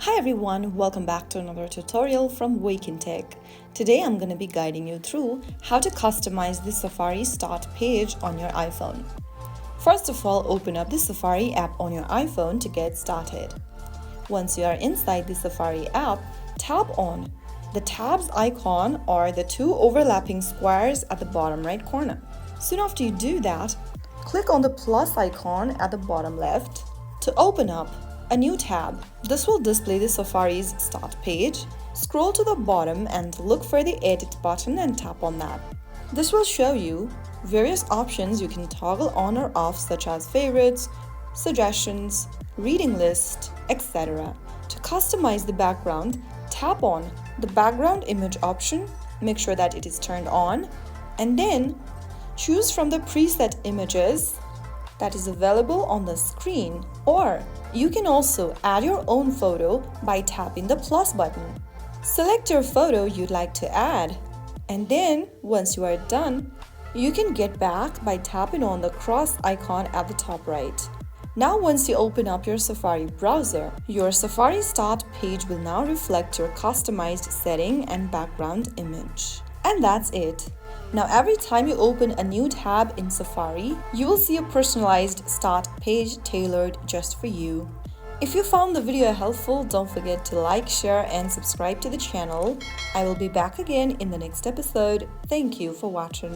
Hi everyone, welcome back to another tutorial from Wake&Tech. Today I'm going to be guiding you through how to customize the Safari start page on your iPhone. First of all, open up the Safari app on your iPhone to get started. Once you are inside the Safari app, tap on the tabs icon or the two overlapping squares at the bottom right corner. Soon after you do that, click on the plus icon at the bottom left to open up a new tab. This will display the Safari's start page. Scroll to the bottom and look for the edit button and tap on that. This will show you various options you can toggle on or off, such as favorites, suggestions, reading list, etc. To customize the background, tap on the background image option, make sure that it is turned on, and then choose from the preset images that is available on the screen, or you can also add your own photo by tapping the plus button. Select your photo you'd like to add, and then once you are done, you can get back by tapping on the cross icon at the top right. Now once you open up your Safari browser, your Safari start page will now reflect your customized setting and background image. And that's it. Now every time you open a new tab in Safari, you will see a personalized start page tailored just for you. If you found the video helpful, don't forget to like, share and subscribe to the channel. I will be back again in the next episode. Thank you for watching.